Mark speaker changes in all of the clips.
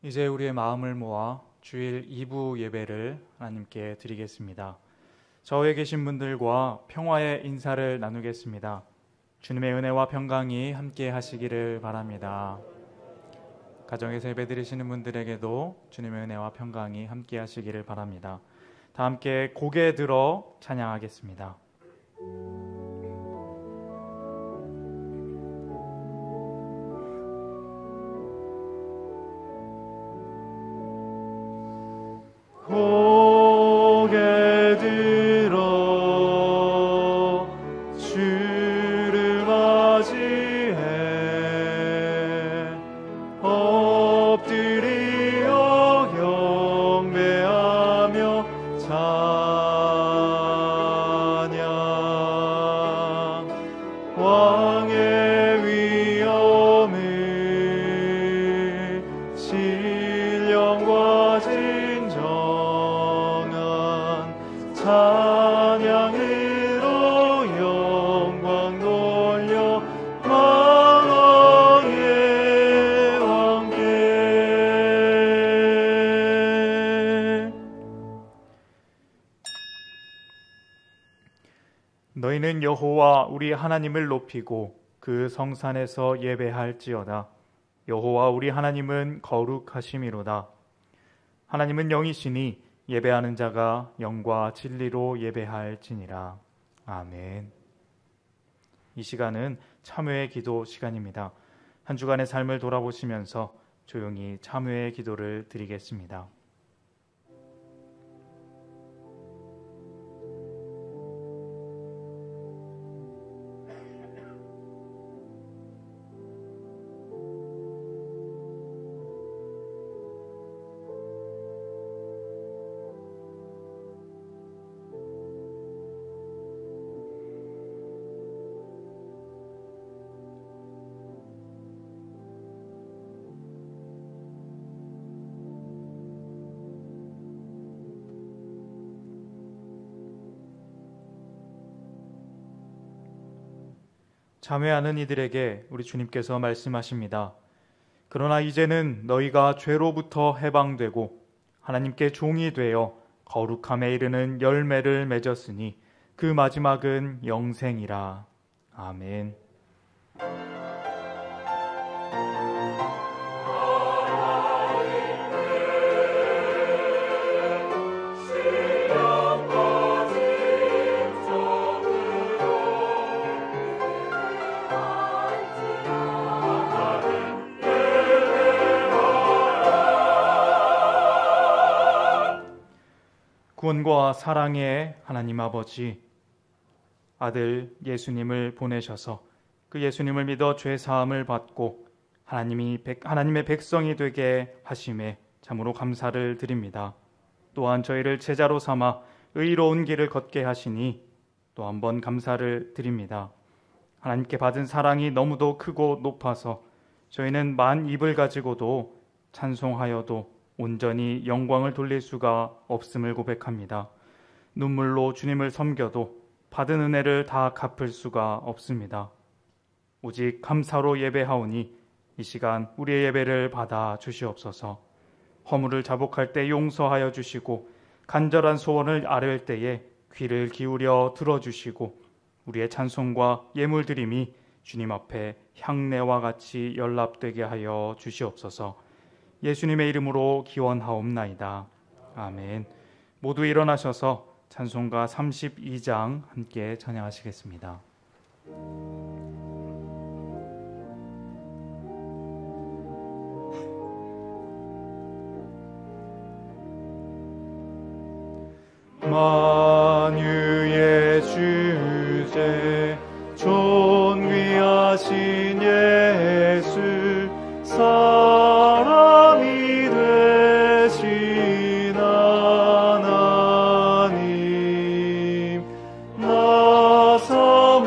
Speaker 1: 이제 우리의 마음을 모아 주일 2부 예배를 하나님께 드리겠습니다. 저에 계신 분들과 평화의 인사를 나누겠습니다. 주님의 은혜와 평강이 함께 하시기를 바랍니다. 가정에서 예배 드리시는 분들에게도 주님의 은혜와 평강이 함께 하시기를 바랍니다. 다 함께 고개 들어 찬양하겠습니다. 고개 들어 주를 맞이해 엎드리어 경배하며 찬양 왕의 위엄을 신령과 찬양으로 영광 돌려 만왕의 왕께. 너희는 여호와 우리 하나님을 높이고 그 성산에서 예배할지어다. 여호와 우리 하나님은 거룩하심이로다. 하나님은 영이시니 예배하는 자가 영과 진리로 예배할지니라. 아멘. 이 시간은 참회의 기도 시간입니다. 한 주간의 삶을 돌아보시면서 조용히 참회의 기도를 드리겠습니다. 참회하는 이들에게 우리 주님께서 말씀하십니다. 그러나 이제는 너희가 죄로부터 해방되고 하나님께 종이 되어 거룩함에 이르는 열매를 맺었으니 그 마지막은 영생이라. 아멘. 구원과 사랑의 하나님 아버지, 아들 예수님을 보내셔서 그 예수님을 믿어 죄사함을 받고 하나님의 백성이 되게 하심에 참으로 감사를 드립니다. 또한 저희를 제자로 삼아 의로운 길을 걷게 하시니 또 한 번 감사를 드립니다. 하나님께 받은 사랑이 너무도 크고 높아서 저희는 만 입을 가지고도 찬송하여도 온전히 영광을 돌릴 수가 없음을 고백합니다. 눈물로 주님을 섬겨도 받은 은혜를 다 갚을 수가 없습니다. 오직 감사로 예배하오니 이 시간 우리의 예배를 받아 주시옵소서. 허물을 자복할 때 용서하여 주시고 간절한 소원을 아뢰을 때에 귀를 기울여 들어주시고 우리의 찬송과 예물드림이 주님 앞에 향내와 같이 연락되게 하여 주시옵소서. 예수님의 이름으로 기원하옵나이다. 아멘. 모두 일어나셔서 찬송가 32장 함께 찬양하시겠습니다. 만유의 주제 존귀하신 예수 사람이 되신 하나님 나 사모하여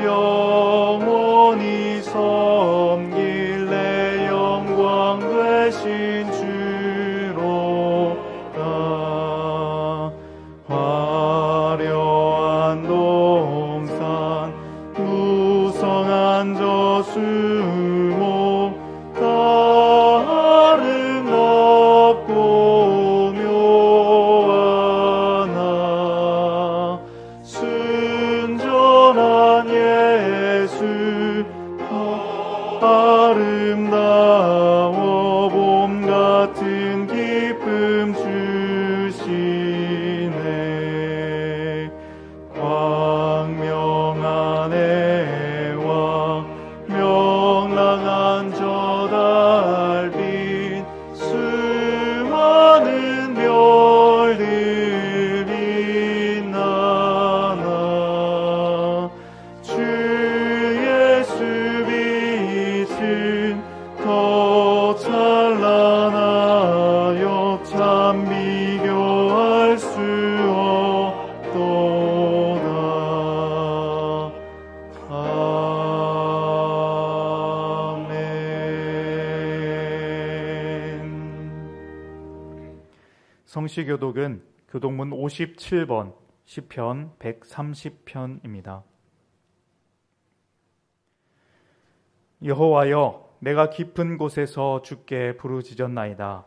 Speaker 1: 영원히 섬길래 영광 되신 주로다. 화려 아름다워 봄 같은 기쁨 주시네. 광명한 해와 명랑한 저 달빛 수많은 별들이 나나 주 예수 빛은 더 찬란하여 참 비교할 수 없도다. 성시교독은 교독문 57번 시편 130편입니다. 여호와여, 내가 깊은 곳에서 주께 부르짖었나이다.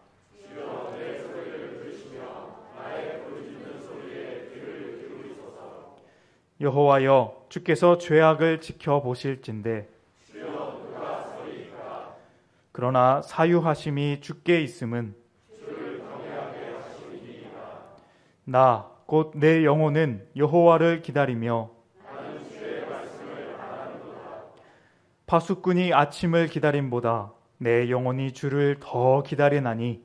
Speaker 1: 여호와여, 주께서 죄악을 지켜보실진대. 그러나 사유하심이 주께 있음은 나 곧 내 영혼은 여호와를 기다리며 파수꾼이 아침을 기다림보다 내 영혼이 주를 더 기다리나니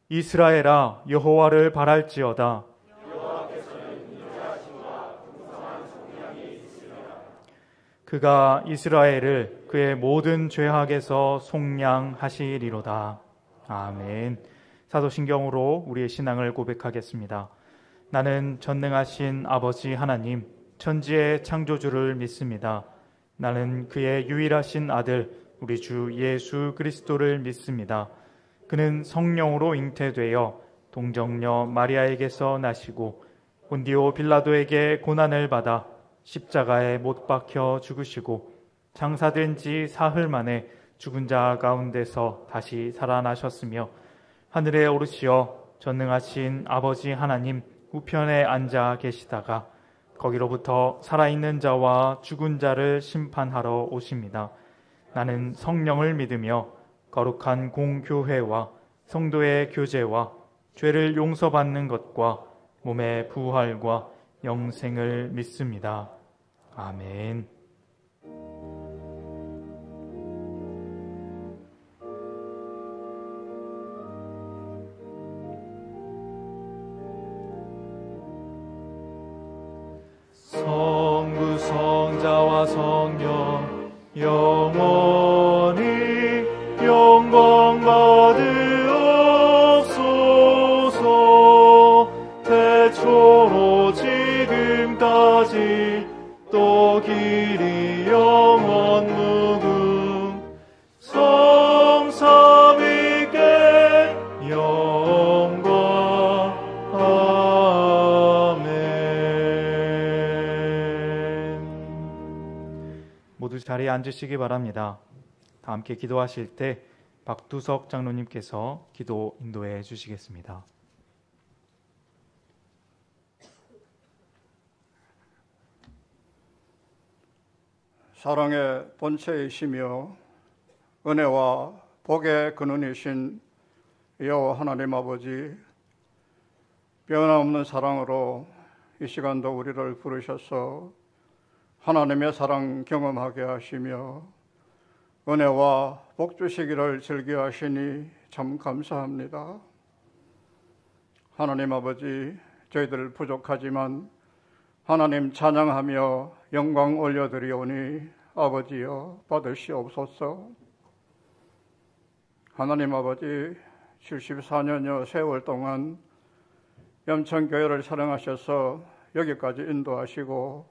Speaker 1: 이스라엘아, 여호와를 바랄지어다. 그가 이스라엘을 그의 모든 죄악에서 속량하시리로다. 아멘. 사도신경으로 우리의 신앙을 고백하겠습니다. 나는 전능하신 아버지 하나님, 천지의 창조주를 믿습니다. 나는 그의 유일하신 아들, 우리 주 예수 그리스도를 믿습니다. 그는 성령으로 잉태되어 동정녀 마리아에게서 나시고 본디오 빌라도에게 고난을 받아 십자가에 못 박혀 죽으시고 장사된 지 사흘 만에 죽은 자 가운데서 다시 살아나셨으며 하늘에 오르시어 전능하신 아버지 하나님 우편에 앉아 계시다가 거기로부터 살아있는 자와 죽은 자를 심판하러 오십니다. 나는 성령을 믿으며 거룩한 공교회와 성도의 교제와 죄를 용서받는 것과 몸의 부활과 영생을 믿습니다. 아멘. 성부 성자와 성령 영원히 영광 받으옵소서. 태초로 지금까지 또 길이 영원 무궁 성삼위께 영광. 아멘. 모두 자리에 앉으시기 바랍니다. 다 함께 기도하실 때 박두석 장로님께서 기도 인도해 주시겠습니다.
Speaker 2: 사랑의 본체이시며 은혜와 복의 근원이신 여호와 하나님 아버지, 변함없는 사랑으로 이 시간도 우리를 부르셔서 하나님의 사랑 경험하게 하시며 은혜와 복 주시기를 즐겨하시니 참 감사합니다. 하나님 아버지, 저희들 부족하지만 하나님 찬양하며 영광 올려드리오니 아버지여 받으시옵소서. 하나님 아버지, 74년여 세월 동안 염천교회를 사랑하셔서 여기까지 인도하시고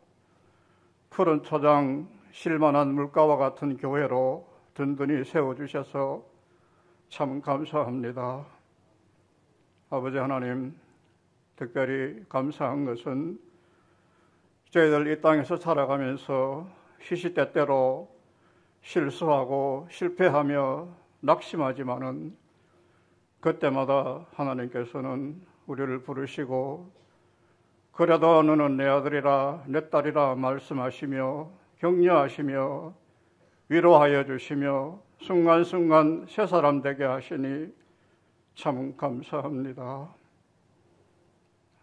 Speaker 2: 푸른 초장 실만한 물가와 같은 교회로 든든히 세워주셔서 참 감사합니다. 아버지 하나님, 특별히 감사한 것은 저희들 이 땅에서 살아가면서 시시때때로 실수하고 실패하며 낙심하지만은 그때마다 하나님께서는 우리를 부르시고 그래도 너는 내 아들이라 내 딸이라 말씀하시며 격려하시며 위로하여 주시며 순간순간 새 사람 되게 하시니 참 감사합니다.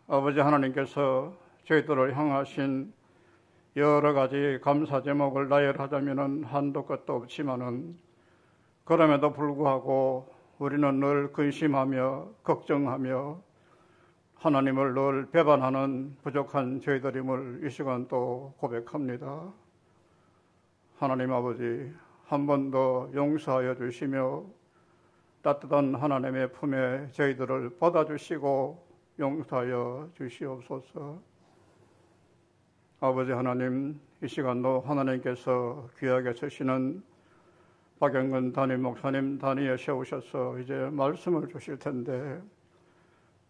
Speaker 2: 아버지 하나님께서 저희들을 향하신 여러 가지 감사 제목을 나열하자면 한도 끝도 없지만은 그럼에도 불구하고 우리는 늘 근심하며 걱정하며 하나님을 늘 배반하는 부족한 저희들임을 이 시간 또 고백합니다. 하나님 아버지, 한 번 더 용서하여 주시며 따뜻한 하나님의 품에 저희들을 받아주시고 용서하여 주시옵소서. 아버지 하나님, 이 시간도 하나님께서 귀하게 쓰시는 박영근 담임 목사님 단위에 세우셔서 이제 말씀을 주실 텐데,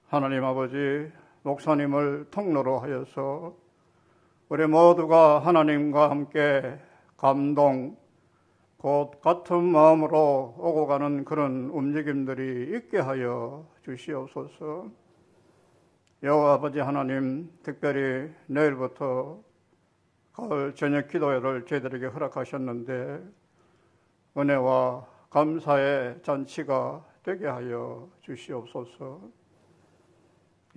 Speaker 2: 하나님 아버지, 목사님을 통로로 하여서 우리 모두가 하나님과 함께 감동, 곧 같은 마음으로 오고 가는 그런 움직임들이 있게 하여 주시옵소서. 여호와 아버지 하나님, 특별히 내일부터 가을 저녁 기도회를 저희들에게 허락하셨는데 은혜와 감사의 잔치가 되게 하여 주시옵소서.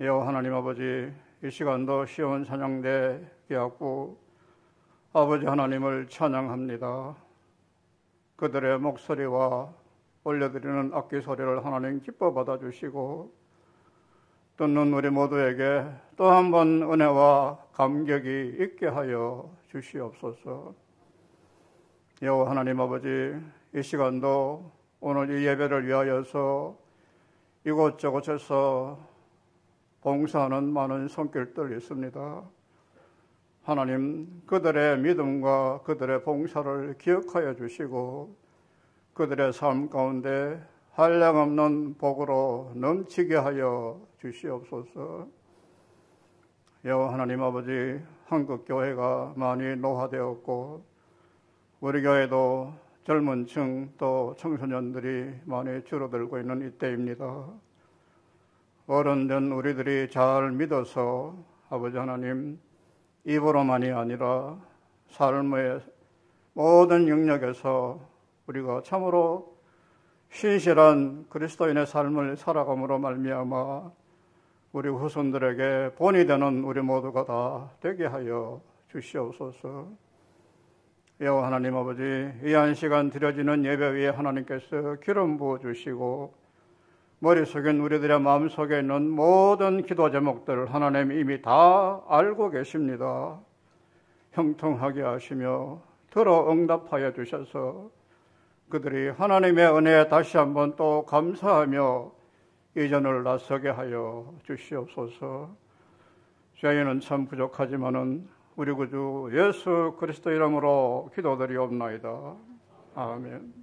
Speaker 2: 여호와 하나님 아버지, 이 시간도 시온 찬양대 기악부 아버지 하나님을 찬양합니다. 그들의 목소리와 올려드리는 악기 소리를 하나님 기뻐 받아주시고 듣는 우리 모두에게 또 한 번 은혜와 감격이 있게 하여 주시옵소서. 여호와 하나님 아버지, 이 시간도 오늘 이 예배를 위하여서 이곳저곳에서 봉사하는 많은 손길들 있습니다. 하나님, 그들의 믿음과 그들의 봉사를 기억하여 주시고 그들의 삶 가운데 한량없는 복으로 넘치게 하여 주시옵소서. 여호와 하나님 아버지, 한국 교회가 많이 노화되었고 우리 교회도 젊은 층 또 청소년들이 많이 줄어들고 있는 이때입니다. 어른된 우리들이 잘 믿어서 아버지 하나님, 입으로만이 아니라 삶의 모든 영역에서 우리가 참으로 신실한 그리스도인의 삶을 살아감으로 말미암아 우리 후손들에게 본이 되는 우리 모두가 다 되게 하여 주시옵소서. 여호와 하나님 아버지, 이 한 시간 드려지는 예배 위에 하나님께서 기름 부어주시고 머릿속에 우리들의 마음속에 있는 모든 기도 제목들을 하나님 이미 다 알고 계십니다. 형통하게 하시며 들어 응답하여 주셔서 그들이 하나님의 은혜에 다시 한번 또 감사하며 이전을 나서게 하여 주시옵소서. 저희는 참 부족하지만은 우리 구주 예수 그리스도 이름으로 기도드리옵나이다. 아멘.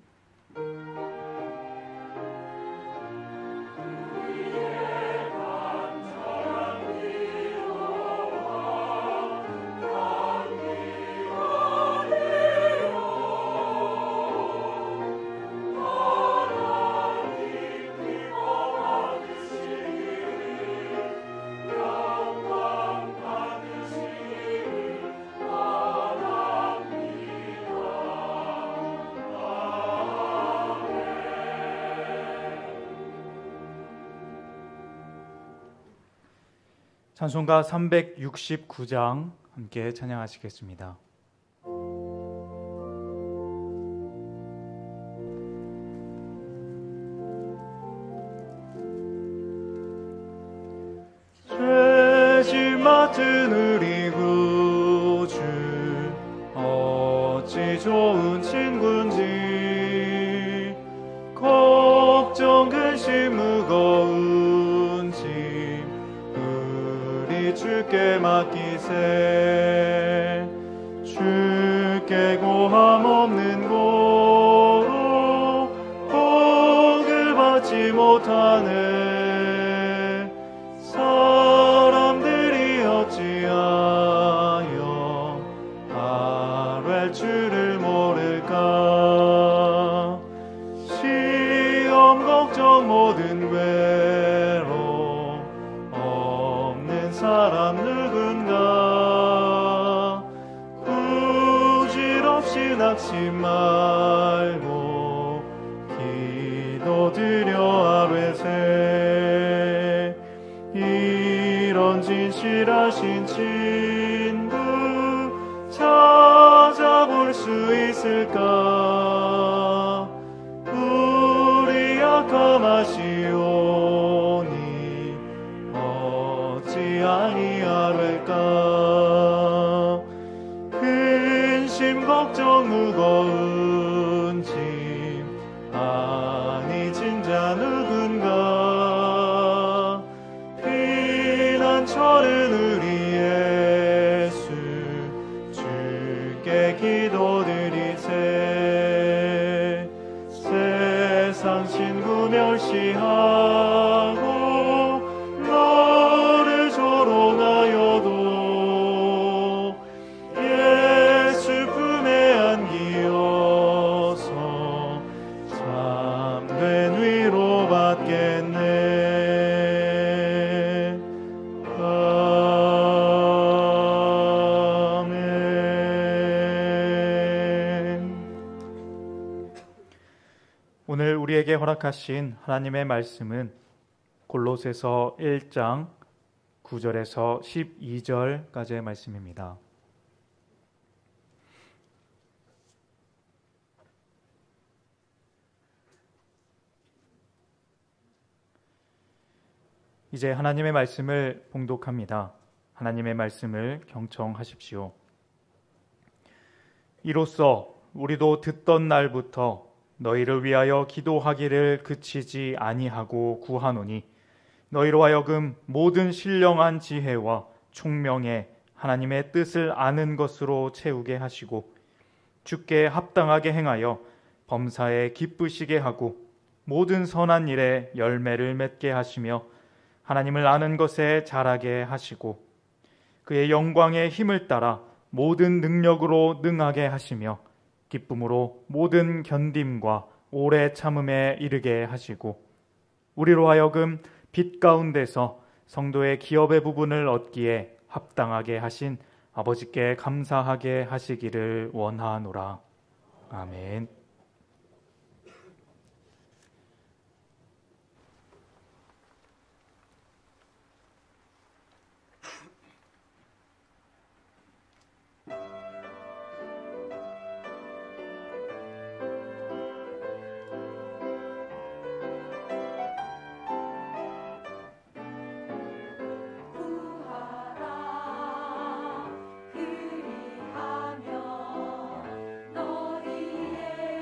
Speaker 1: 찬송가 369장 함께 찬양하시겠습니다. 죄짐 맡은 우리 구주 어찌 좋은 친구인지 걱정 근심 무거운 짐 주께 맡기세. 주께 고함 없는 고로 복을 받지 못하네. 사람들이 어찌하여 아뢰 줄을 모를까. 시험 걱정 모든 괴로움 사람 누구 낙심 말고 기도드려 아뢰세. 이런 진실하신 친구 찾아볼 수 있을까? 우리 약함하시오니 어찌 아니하랄까? 근심 걱정 무거운 짐 아니 진자 누군가? 피난처는 우리 예수 주께 기도드리세. 세상 친구 멸시하고 너를 조롱하여도 예수 품에 안기어서 참된 위로 받겠네. 오늘 우리에게 허락하신 하나님의 말씀은 골로새서 1장 9절에서 12절까지의 말씀입니다. 이제 하나님의 말씀을 봉독합니다. 하나님의 말씀을 경청하십시오. 이로써 우리도 듣던 날부터 너희를 위하여 기도하기를 그치지 아니하고 구하노니 너희로 하여금 모든 신령한 지혜와 총명에 하나님의 뜻을 아는 것으로 채우게 하시고 주께 합당하게 행하여 범사에 기쁘시게 하고 모든 선한 일에 열매를 맺게 하시며 하나님을 아는 것에 자라게 하시고 그의 영광의 힘을 따라 모든 능력으로 능하게 하시며 기쁨으로 모든 견딤과 오래 참음에 이르게 하시고 우리로 하여금 빛 가운데서 성도의 기업의 부분을 얻기에 합당하게 하신 아버지께 감사하게 하시기를 원하노라. 아멘.
Speaker 3: 그리하며 너희의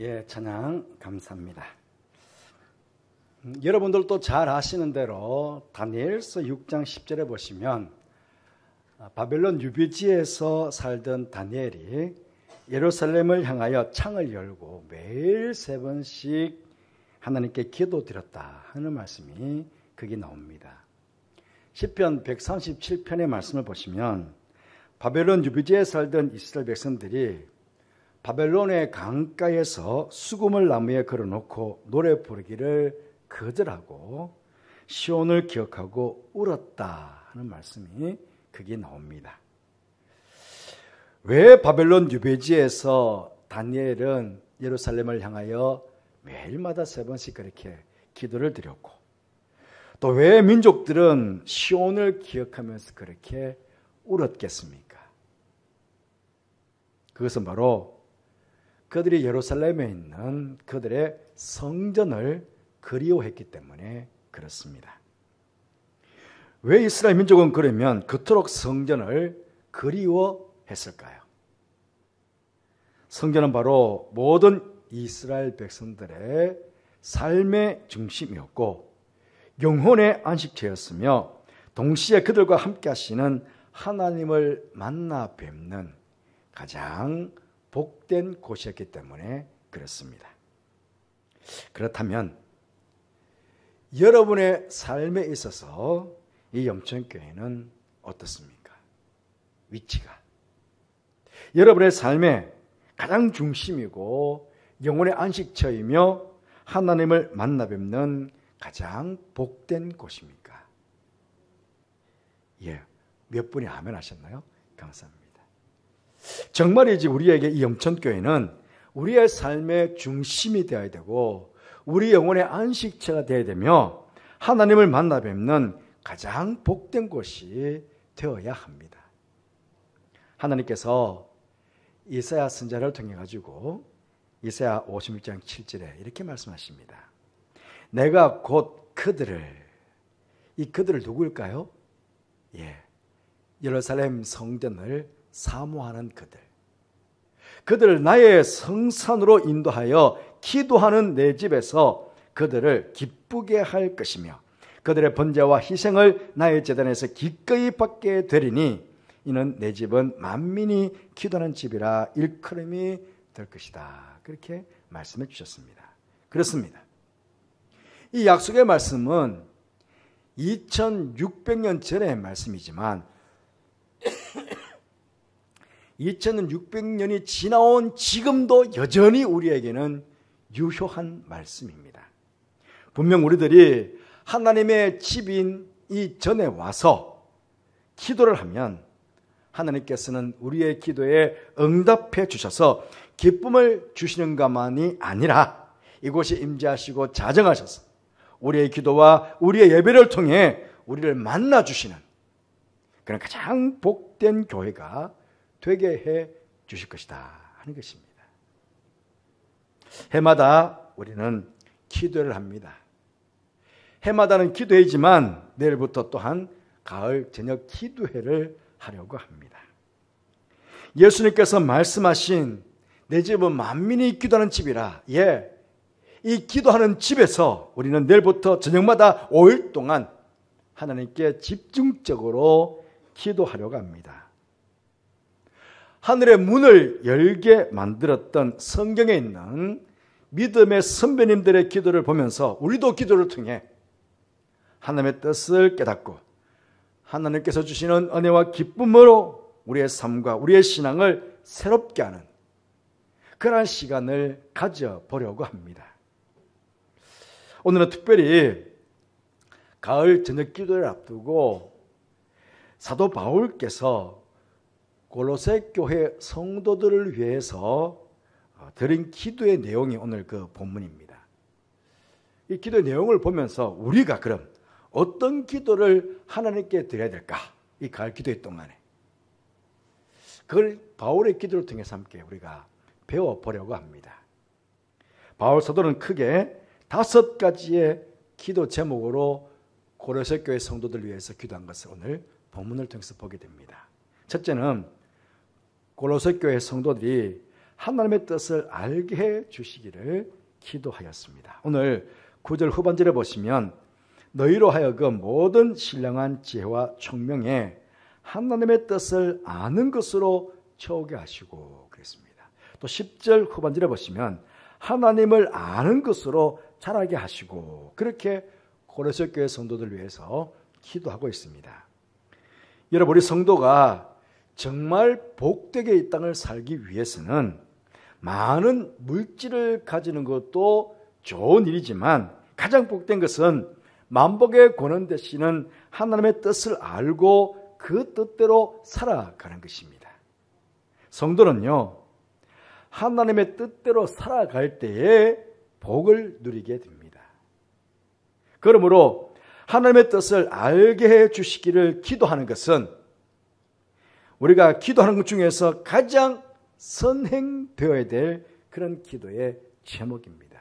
Speaker 3: 예, 찬양 감사합니다. 여러분들도 잘 아시는 대로 다니엘서 6장 10절에 보시면 바벨론 유비지에서 살던 다니엘이 예루살렘을 향하여 창을 열고 매일 3번씩 하나님께 기도드렸다 하는 말씀이 거기 나옵니다. 시편 137편의 말씀을 보시면 바벨론 유비지에 살던 이스라엘 백성들이 바벨론의 강가에서 수금을 나무에 걸어놓고 노래 부르기를 거절하고 시온을 기억하고 울었다 하는 말씀이 거기 나옵니다. 왜 바벨론 유배지에서 다니엘은 예루살렘을 향하여 매일마다 3번씩 그렇게 기도를 드렸고 또 왜 민족들은 시온을 기억하면서 그렇게 울었겠습니까? 그것은 바로 그들이 예루살렘에 있는 그들의 성전을 그리워했기 때문에 그렇습니다. 왜 이스라엘 민족은 그러면 그토록 성전을 그리워했을까요? 성전은 바로 모든 이스라엘 백성들의 삶의 중심이었고 영혼의 안식처였으며 동시에 그들과 함께 하시는 하나님을 만나 뵙는 가장 복된 곳이었기 때문에 그렇습니다. 그렇다면 여러분의 삶에 있어서 이 염천교회는 어떻습니까? 위치가 여러분의 삶의 가장 중심이고 영혼의 안식처이며 하나님을 만나 뵙는 가장 복된 곳입니까? 예, 몇 분이 아멘 하셨나요? 감사합니다. 정말이지 우리에게 이 염천교회는 우리의 삶의 중심이 되어야 되고 우리 영혼의 안식처가 되어야 되며 하나님을 만나 뵙는 가장 복된 곳이 되어야 합니다. 하나님께서 이사야 선지자를 통해 가지고 이사야 56장 7절에 이렇게 말씀하십니다. 내가 곧 이 그들을 누구일까요? 예, 예루살렘 성전을 사모하는 그들을 나의 성산으로 인도하여 기도하는 내 집에서 그들을 기쁘게 할 것이며 그들의 번제와 희생을 나의 제단에서 기꺼이 받게 되리니 이는 내 집은 만민이 기도하는 집이라 일컬음이 될 것이다. 그렇게 말씀해 주셨습니다. 그렇습니다. 이 약속의 말씀은 2600년 전의 말씀이지만 2600년이 지나온 지금도 여전히 우리에게는 유효한 말씀입니다. 분명 우리들이 하나님의 집인 이 전에 와서 기도를 하면 하나님께서는 우리의 기도에 응답해 주셔서 기쁨을 주시는 것만이 아니라 이곳에 임재하시고 자정하셔서 우리의 기도와 우리의 예배를 통해 우리를 만나 주시는 그런 가장 복된 교회가 되게 해 주실 것이다 하는 것입니다. 해마다 우리는 기도를 합니다. 해마다는 기도회지만 내일부터 또한 가을 저녁 기도회를 하려고 합니다. 예수님께서 말씀하신 내 집은 만민이 기도하는 집이라. 예, 이 기도하는 집에서 우리는 내일부터 저녁마다 5일 동안 하나님께 집중적으로 기도하려고 합니다. 하늘의 문을 열게 만들었던 성경에 있는 믿음의 선배님들의 기도를 보면서 우리도 기도를 통해 하나님의 뜻을 깨닫고 하나님께서 주시는 은혜와 기쁨으로 우리의 삶과 우리의 신앙을 새롭게 하는 그러한 시간을 가져보려고 합니다. 오늘은 특별히 가을 저녁 기도를 앞두고 사도 바울께서 골로새 교회 성도들을 위해서 드린 기도의 내용이 오늘 그 본문입니다. 이 기도의 내용을 보면서 우리가 그럼 어떤 기도를 하나님께 드려야 될까? 이 가을 기도의 동안에 그걸 바울의 기도를 통해서 함께 우리가 배워보려고 합니다. 바울 사도는 크게 5가지의 기도 제목으로 고로새 교회 성도들 위해서 기도한 것을 오늘 본문을 통해서 보게 됩니다. 첫째는 고로새 교회 성도들이 하나님의 뜻을 알게 해 주시기를 기도하였습니다. 오늘 9절 후반절에 보시면 너희로 하여금 모든 신령한 지혜와 총명에 하나님의 뜻을 아는 것으로 채우게 하시고 그랬습니다. 또 10절 후반절에 보시면 하나님을 아는 것으로 자라게 하시고 그렇게 고레스 교회 성도들 위해서 기도하고 있습니다. 여러분, 우리 성도가 정말 복되게 이 땅을 살기 위해서는 많은 물질을 가지는 것도 좋은 일이지만 가장 복된 것은 만복의 권원 되시는 하나님의 뜻을 알고 그 뜻대로 살아가는 것입니다. 성도는요, 하나님의 뜻대로 살아갈 때에 복을 누리게 됩니다. 그러므로 하나님의 뜻을 알게 해 주시기를 기도하는 것은 우리가 기도하는 것 중에서 가장 선행되어야 될 그런 기도의 제목입니다.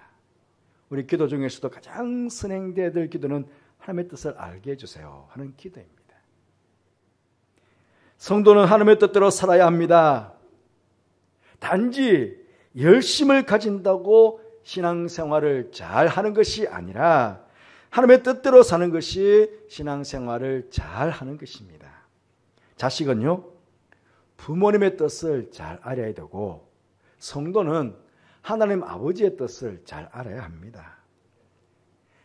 Speaker 3: 우리 기도 중에서도 가장 선행되어야 될 기도는 하나님의 뜻을 알게 해주세요 하는 기도입니다. 성도는 하나님의 뜻대로 살아야 합니다. 단지 열심을 가진다고 신앙생활을 잘 하는 것이 아니라 하나님의 뜻대로 사는 것이 신앙생활을 잘 하는 것입니다. 자식은요, 부모님의 뜻을 잘 알아야 되고 성도는 하나님 아버지의 뜻을 잘 알아야 합니다.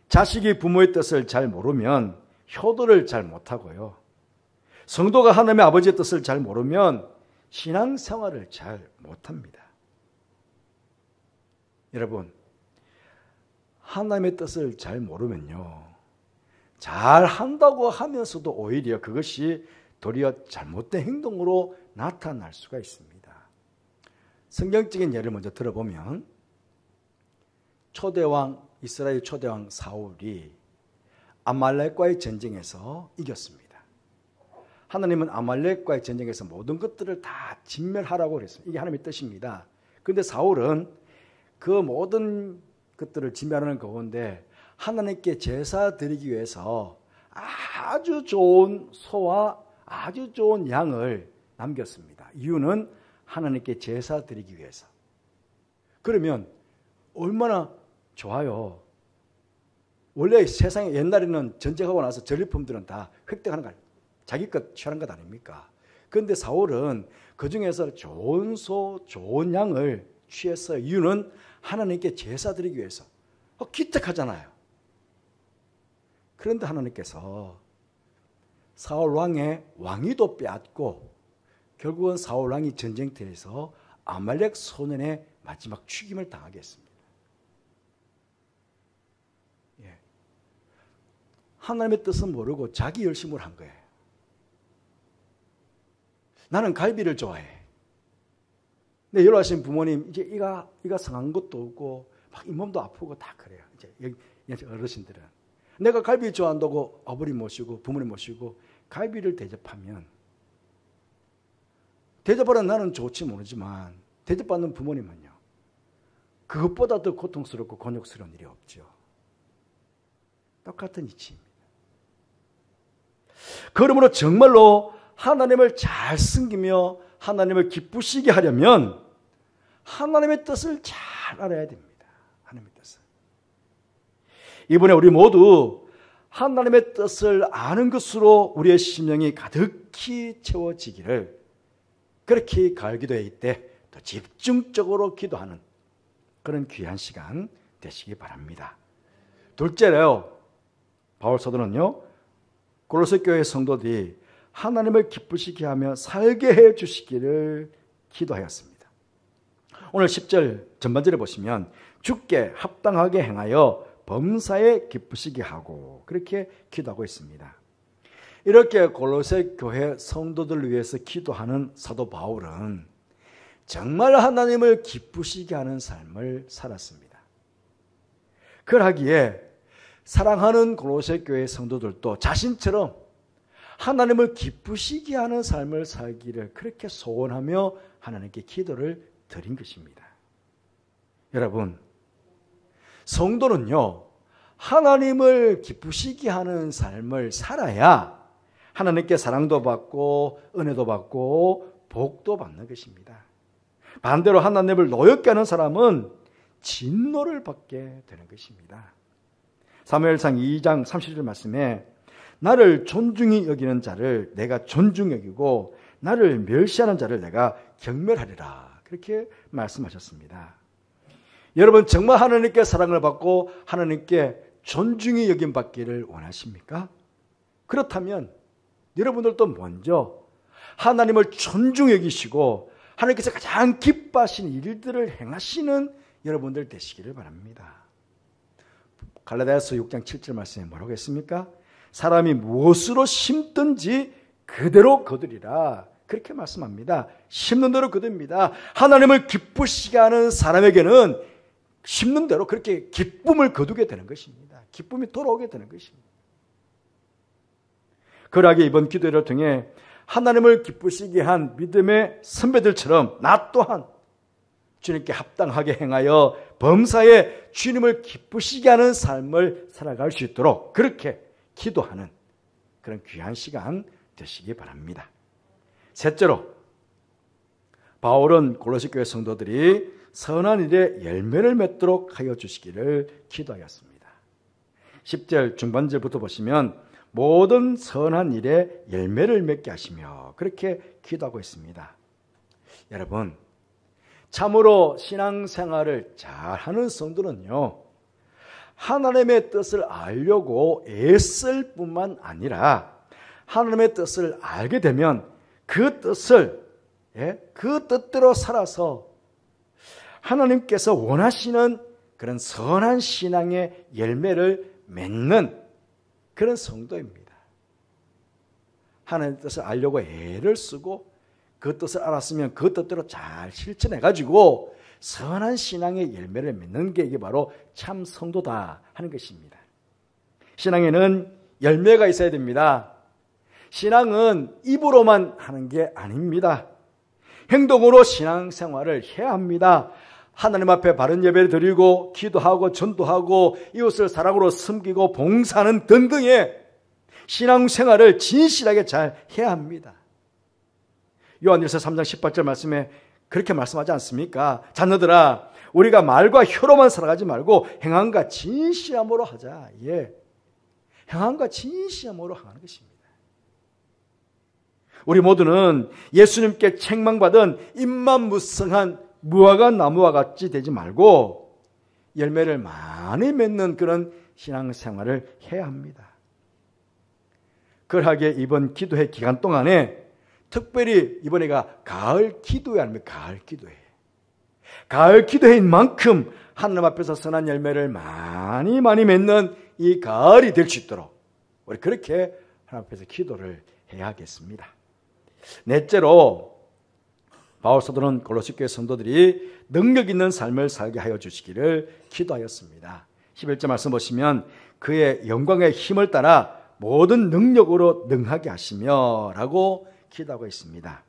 Speaker 3: 자식이 부모의 뜻을 잘 모르면 효도를 잘 못하고요. 성도가 하나님의 아버지의 뜻을 잘 모르면 신앙생활을 잘 못합니다. 여러분, 하나님의 뜻을 잘 모르면요, 잘 한다고 하면서도 오히려 그것이 도리어 잘못된 행동으로 나타날 수가 있습니다. 성경적인 예를 먼저 들어보면 이스라엘 초대왕 사울이 아말렉과의 전쟁에서 이겼습니다. 하나님은 아말렉과의 전쟁에서 모든 것들을 다 진멸하라고 그랬습니다. 이게 하나님의 뜻입니다. 그런데 사울은 그 모든 것들을 진멸하는 가운데 하나님께 제사 드리기 위해서 아주 좋은 소와 아주 좋은 양을 남겼습니다. 이유는 하나님께 제사 드리기 위해서. 그러면 얼마나 좋아요. 원래 세상에 옛날에는 전쟁하고 나서 전리품들은 다 획득하는 거, 자기 것 취하는 것 아닙니까? 그런데 사울은 그 중에서 좋은 소, 좋은 양을 취해서 이유는 하나님께 제사 드리기 위해서. 기특하잖아요. 그런데 하나님께서 사울 왕의 왕위도 빼앗고 결국은 사울 왕이 전쟁터에서 아말렉 소년의 마지막 죽임을 당하게 했습니다. 하나님의 뜻은 모르고 자기 열심을 한 거예요. 나는 갈비를 좋아해. 근데 연로하신 부모님, 이제 이가 상한 것도 없고 막 잇몸도 아프고 다 그래요. 이제 어르신들은 내가 갈비 좋아한다고 아버지 모시고 부모님 모시고 갈비를 대접하면, 대접하는 나는 좋지 모르지만 대접받는 부모님은요, 그것보다 더 고통스럽고 곤욕스러운 일이 없죠. 똑같은 이치입니다. 그러므로 정말로 하나님을 잘 섬기며 하나님을 기쁘시게 하려면 하나님의 뜻을 잘 알아야 됩니다. 하나님의 뜻을. 이번에 우리 모두 하나님의 뜻을 아는 것으로 우리의 심령이 가득히 채워지기를, 그렇게 가을 기도회 때 더 집중적으로 기도하는 그런 귀한 시간 되시기 바랍니다. 둘째로요, 바울 사도는요, 고로새 교회 성도들이 하나님을 기쁘시게 하며 살게 해 주시기를 기도하였습니다. 오늘 10절 전반절에 보시면 주께 합당하게 행하여 범사에 기쁘시게 하고, 그렇게 기도하고 있습니다. 이렇게 고로새 교회 성도들을 위해서 기도하는 사도 바울은 정말 하나님을 기쁘시게 하는 삶을 살았습니다. 그러기에 사랑하는 고로새 교회 성도들도 자신처럼 하나님을 기쁘시게 하는 삶을 살기를 그렇게 소원하며 하나님께 기도를 드린 것입니다. 여러분, 성도는요, 하나님을 기쁘시게 하는 삶을 살아야 하나님께 사랑도 받고 은혜도 받고 복도 받는 것입니다. 반대로 하나님을 노엽게 하는 사람은 진노를 받게 되는 것입니다. 사무엘상 2장 30절 말씀에 나를 존중히 여기는 자를 내가 존중 여기고 나를 멸시하는 자를 내가 경멸하리라. 그렇게 말씀하셨습니다. 여러분 정말 하나님께 사랑을 받고 하나님께 존중히 여김 받기를 원하십니까? 그렇다면 여러분들도 먼저 하나님을 존중 여기시고 하나님께서 가장 기뻐하시는 일들을 행하시는 여러분들 되시기를 바랍니다. 갈라디아서 6장 7절 말씀에 뭐라고 했습니까? 사람이 무엇으로 심든지 그대로 거두리라. 그렇게 말씀합니다. 심는 대로 거둡니다. 하나님을 기쁘시게 하는 사람에게는 심는 대로 그렇게 기쁨을 거두게 되는 것입니다. 기쁨이 돌아오게 되는 것입니다. 그러하게 이번 기도를 통해 하나님을 기쁘시게 한 믿음의 선배들처럼 나 또한 주님께 합당하게 행하여 범사에 주님을 기쁘시게 하는 삶을 살아갈 수 있도록 그렇게 기도하는 그런 귀한 시간 되시기 바랍니다. 셋째로 바울은 골로새 교회 성도들이 선한 일에 열매를 맺도록 하여 주시기를 기도하였습니다. 10절 중반절부터 보시면 모든 선한 일에 열매를 맺게 하시며 그렇게 기도하고 있습니다. 여러분 참으로 신앙생활을 잘하는 성도는요 하나님의 뜻을 알려고 애쓸 뿐만 아니라 하나님의 뜻을 알게 되면 그 뜻을 그 뜻대로 살아서 하나님께서 원하시는 그런 선한 신앙의 열매를 맺는 그런 성도입니다. 하나님의 뜻을 알려고 애를 쓰고 그 뜻을 알았으면 그 뜻대로 잘 실천해가지고 선한 신앙의 열매를 맺는 게 이게 바로 참 성도다 하는 것입니다. 신앙에는 열매가 있어야 됩니다. 신앙은 입으로만 하는 게 아닙니다. 행동으로 신앙생활을 해야 합니다. 하나님 앞에 바른 예배를 드리고 기도하고 전도하고 이웃을 사랑으로 섬기고 봉사하는 등등의 신앙생활을 진실하게 잘 해야 합니다. 요한일서 3장 18절 말씀에 그렇게 말씀하지 않습니까? 자녀들아 우리가 말과 혀로만 살아가지 말고 행함과 진실함으로 하자. 행함과 진실함으로 하는 것입니다. 우리 모두는 예수님께 책망받은 잎만 무성한 무화과 나무와 같이 되지 말고 열매를 많이 맺는 그런 신앙생활을 해야 합니다. 그러하게 이번 기도회 기간 동안에 특별히 이번에가 가을 기도회 아닙니까? 가을 기도회. 가을 기도회인 만큼 하나님 앞에서 선한 열매를 많이 맺는 이 가을이 될 수 있도록 우리 그렇게 하나님 앞에서 기도를 해야겠습니다. 넷째로 바울 사도는 골로새 교회 성도들이 능력 있는 삶을 살게 하여 주시기를 기도하였습니다. 11절 말씀 보시면 그의 영광의 힘을 따라 모든 능력으로 능하게 하시며 라고 기도하고 있습니다.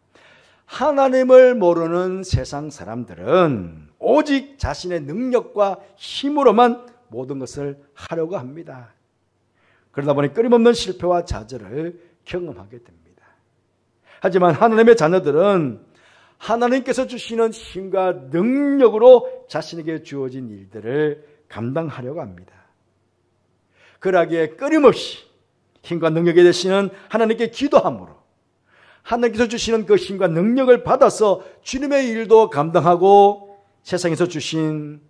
Speaker 3: 하나님을 모르는 세상 사람들은 오직 자신의 능력과 힘으로만 모든 것을 하려고 합니다. 그러다 보니 끊임없는 실패와 좌절을 경험하게 됩니다. 하지만 하나님의 자녀들은 하나님께서 주시는 힘과 능력으로 자신에게 주어진 일들을 감당하려고 합니다. 그러기에 끊임없이 힘과 능력이 되시는 하나님께 기도함으로 하나님께서 주시는 그 힘과 능력을 받아서 주님의 일도 감당하고 세상에서 주신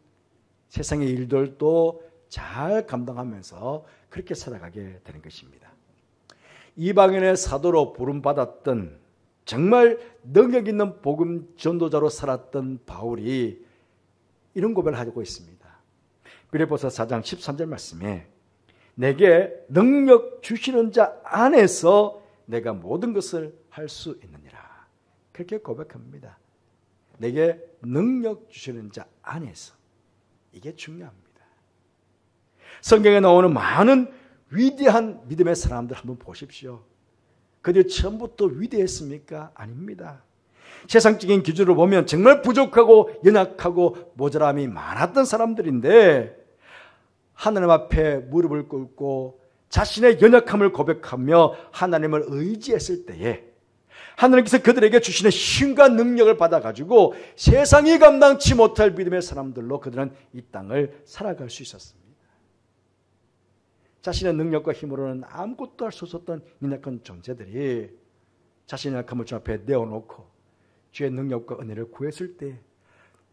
Speaker 3: 세상의 일들도 잘 감당하면서 그렇게 살아가게 되는 것입니다. 이방인의 사도로 부름받았던 정말 능력 있는 복음 전도자로 살았던 바울이 이런 고백을 하고 있습니다. 빌립보서 4장 13절 말씀에 내게 능력 주시는 자 안에서 내가 모든 것을 할 수 있느니라. 그렇게 고백합니다. 내게 능력 주시는 자 안에서. 이게 중요합니다. 성경에 나오는 많은 위대한 믿음의 사람들 한번 보십시오. 그들이 처음부터 위대했습니까? 아닙니다. 세상적인 기준으로 보면 정말 부족하고 연약하고 모자람이 많았던 사람들인데 하나님 앞에 무릎을 꿇고 자신의 연약함을 고백하며 하나님을 의지했을 때에 하나님께서 그들에게 주시는 힘과 능력을 받아가지고 세상이 감당치 못할 믿음의 사람들로 그들은 이 땅을 살아갈 수 있었습니다. 자신의 능력과 힘으로는 아무것도 할 수 없었던 연약한 존재들이 자신의 약함을 주 앞에 내어놓고 주의 능력과 은혜를 구했을 때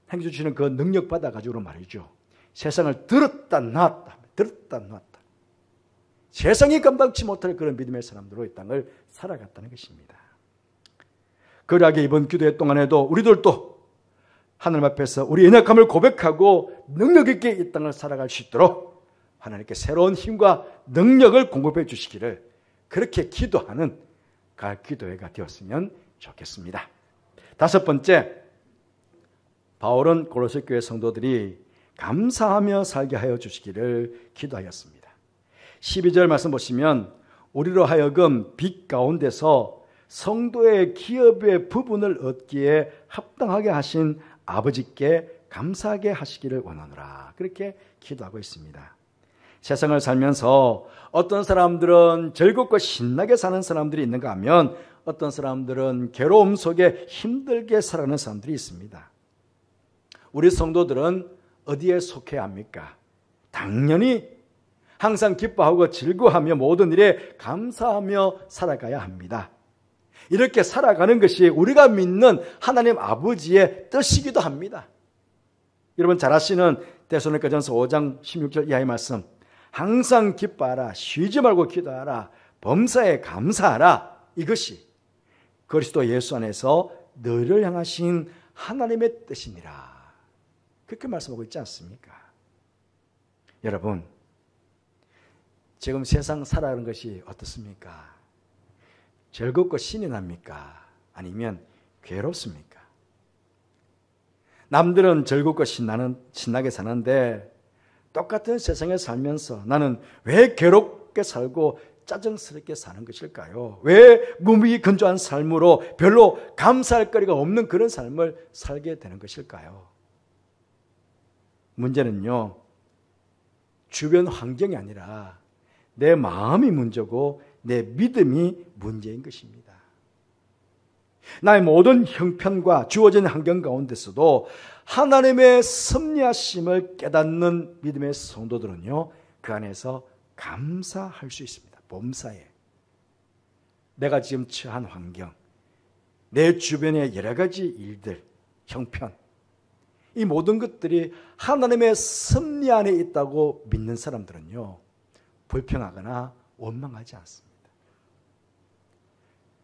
Speaker 3: 하나님께서 주시는 그 능력 받아가지고 말이죠. 세상을 들었다 놨다, 들었다 놨다. 세상이 감당치 못할 그런 믿음의 사람들로 이 땅을 살아갔다는 것입니다. 그러하게 이번 기도회 동안에도 우리들도 하나님 앞에서 우리 연약함을 고백하고 능력 있게 이 땅을 살아갈 수 있도록 하나님께 새로운 힘과 능력을 공급해 주시기를 그렇게 기도하는 가을 기도회가 되었으면 좋겠습니다. 다섯 번째, 바울은 고로새 교회 성도들이 감사하며 살게 하여 주시기를 기도하였습니다. 12절 말씀 보시면 우리로 하여금 빛 가운데서 성도의 기업의 부분을 얻기에 합당하게 하신 아버지께 감사하게 하시기를 원하노라. 그렇게 기도하고 있습니다. 세상을 살면서 어떤 사람들은 즐겁고 신나게 사는 사람들이 있는가 하면 어떤 사람들은 괴로움 속에 힘들게 살아가는 사람들이 있습니다. 우리 성도들은 어디에 속해야 합니까? 당연히 항상 기뻐하고 즐거워하며 모든 일에 감사하며 살아가야 합니다. 이렇게 살아가는 것이 우리가 믿는 하나님 아버지의 뜻이기도 합니다. 여러분 잘 아시는 데살로니가전서 5장 16절 이하의 말씀, 항상 기뻐하라, 쉬지 말고 기도하라, 범사에 감사하라. 이것이 그리스도 예수 안에서 너를 향하신 하나님의 뜻이니라. 그렇게 말씀하고 있지 않습니까? 여러분, 지금 세상 살아가는 것이 어떻습니까? 즐겁고 신이 납니까? 아니면 괴롭습니까? 남들은 즐겁고 신나게 사는데 똑같은 세상에 살면서 나는 왜 괴롭게 살고 짜증스럽게 사는 것일까요? 왜 무미건조한 삶으로 별로 감사할 거리가 없는 그런 삶을 살게 되는 것일까요? 문제는요, 주변 환경이 아니라 내 마음이 문제고 내 믿음이 문제인 것입니다. 나의 모든 형편과 주어진 환경 가운데서도 하나님의 섭리하심을 깨닫는 믿음의 성도들은요, 그 안에서 감사할 수 있습니다. 범사에 내가 지금 처한 환경, 내 주변의 여러 가지 일들, 형편, 이 모든 것들이 하나님의 섭리 안에 있다고 믿는 사람들은요, 불평하거나 원망하지 않습니다.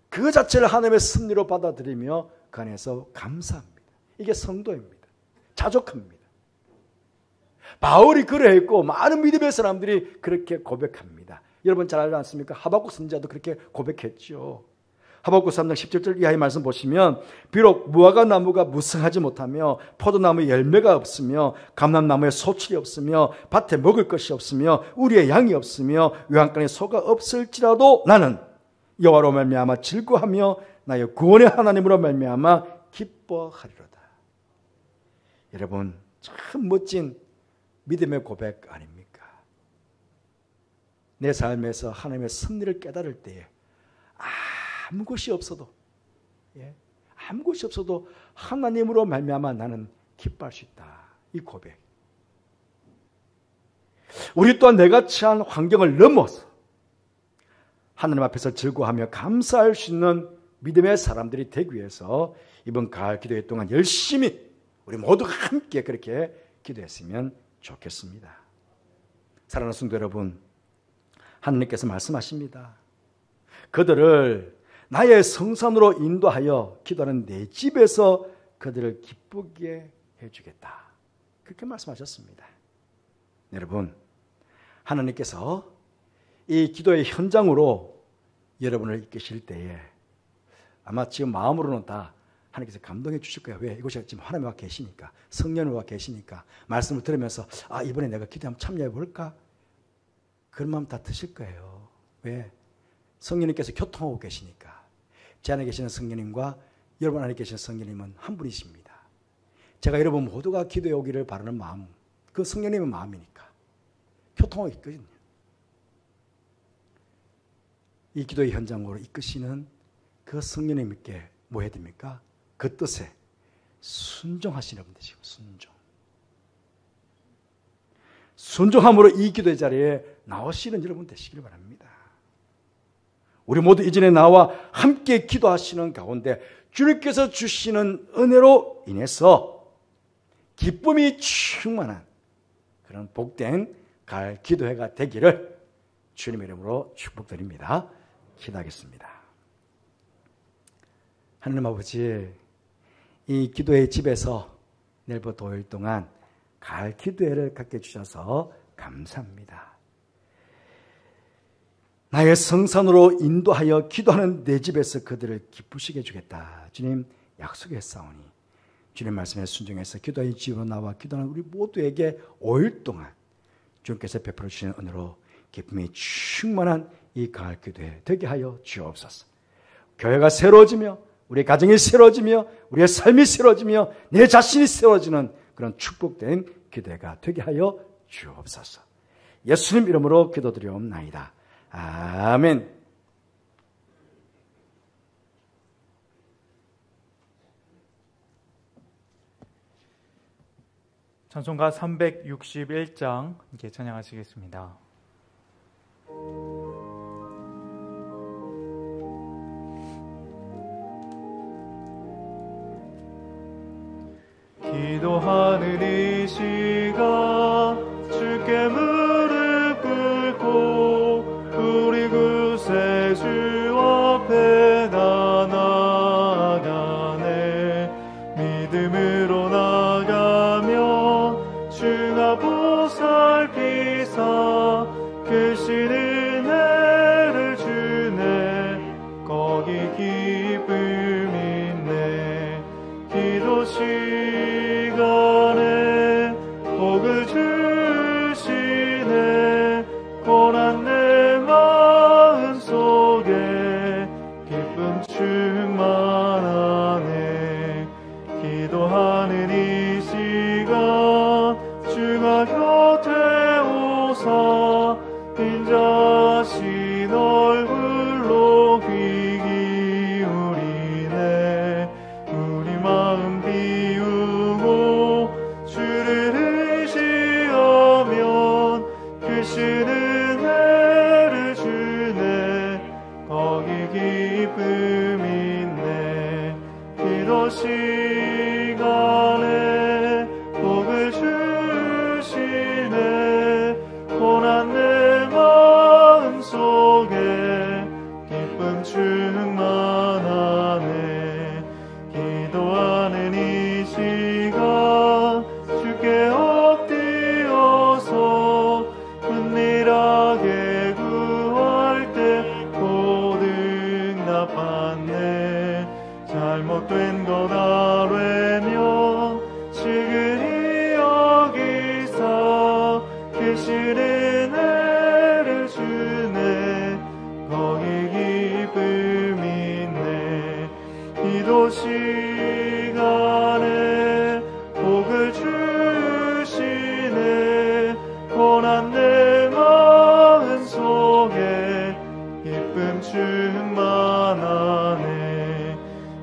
Speaker 3: 그 자체를 하나님의 섭리로 받아들이며 그 안에서 감사합니다. 이게 성도입니다. 자족합니다. 바울이 그러했고 많은 믿음의 사람들이 그렇게 고백합니다. 여러분 잘 알지 않습니까? 하박국 선지자도 그렇게 고백했죠. 하박국 3장 17절 이하의 말씀 보시면 비록 무화과 나무가 무성하지 못하며 포도나무에 열매가 없으며 감람나무에 소출이 없으며 밭에 먹을 것이 없으며 우리의 양이 없으며 외양간에 소가 없을지라도 나는 여호와로 말미암아 즐거워하며 나의 구원의 하나님으로 말미암아 기뻐하리로다. 여러분 참 멋진 믿음의 고백 아닙니까? 내 삶에서 하나님의 섭리를 깨달을 때에 아무것이 없어도 아무것이 없어도 하나님으로 말미암아 나는 기뻐할 수 있다. 이 고백. 우리 또한 내가 처한 환경을 넘어서 하나님 앞에서 즐거워하며 감사할 수 있는 믿음의 사람들이 되기 위해서 이번 가을 기도회 동안 열심히 우리 모두가 함께 그렇게 기도했으면 좋겠습니다. 사랑하는 성도 여러분, 하나님께서 말씀하십니다. 그들을 나의 성산으로 인도하여 기도하는 내 집에서 그들을 기쁘게 해주겠다. 그렇게 말씀하셨습니다. 여러분, 하나님께서 이 기도의 현장으로 여러분을 이끄실 때에 아마 지금 마음으로는 다 하나님께서 감동해 주실 거예요. 왜? 이곳에 지금 하나님과 계시니까, 성령과 계시니까 말씀을 들으면서 이번에 내가 기도에 한번 참여해 볼까? 그런 마음 다 드실 거예요. 왜? 성령님께서 교통하고 계시니까. 제 안에 계시는 성령님과 여러분 안에 계시는 성령님은 한 분이십니다. 제가 여러분 모두가 기도해 오기를 바라는 마음, 그 성령님의 마음이니까 교통하고 있거든요. 이 기도의 현장으로 이끄시는 그 성령님께 뭐 해야 됩니까? 그 뜻에 순종하시는 분 되시고, 순종함으로 이 기도의 자리에 나오시는 여러분 되시길 바랍니다. 우리 모두 이전에 나와 함께 기도하시는 가운데 주님께서 주시는 은혜로 인해서 기쁨이 충만한 그런 복된 가을 기도회가 되기를 주님의 이름으로 축복드립니다. 기도하겠습니다. 하나님 아버지, 이 기도의 집에서 내일부터 5일 동안 가을 기도회를 갖게 해주셔서 감사합니다. 나의 성산으로 인도하여 기도하는 내 집에서 그들을 기쁘시게 해주겠다. 주님 약속했사오니 주님 말씀에 순종해서 기도의 집으로 나와 기도하는 우리 모두에게 5일 동안 주님께서 베풀어 주시는 은혜로 기쁨이 충만한 이 가을 기도회 되게 하여 주옵소서. 교회가 새로워지며 우리의 가정이 새로워지며 우리의 삶이 새로워지며 내 자신이 새로워지는 그런 축복된 기도회가 되게 하여 주옵소서. 예수님 이름으로 기도드리옵나이다. 아멘.
Speaker 1: 찬송가 361장 함께 찬양하시겠습니다. 기도하는 이 시간 주께 무릎 꿇고 우리 구세주 앞에 나아가네. 믿음으로 나가면 주가 보살피사 크신 은혜를 주네. 거기 기쁨 있네. 기도 시간에 복을 주시네. 고난 내 마음 속에 기쁨 충만하네. 기도하는 이 시간 주가 곁에 오사 인자신 얼굴로 귀 기울이네. 우리 마음 비우고 주를 의지하면 크신 은혜를 주네. 거기 기쁨 있네. 기도 시간에 복을 주시네. 고난 내 마음 속에 기쁨 충만하네. 기도하는 이 시간 주께 엎드려서 은밀하게 구할 때 곧 응답받네. 잘못된 것 아뢰면 지극히 여기사 계신 은혜를 주네. 거기 기쁨 있네. 기도 시간에 복을 주시네. 고난 내 마음 속에 기쁨 충만하네.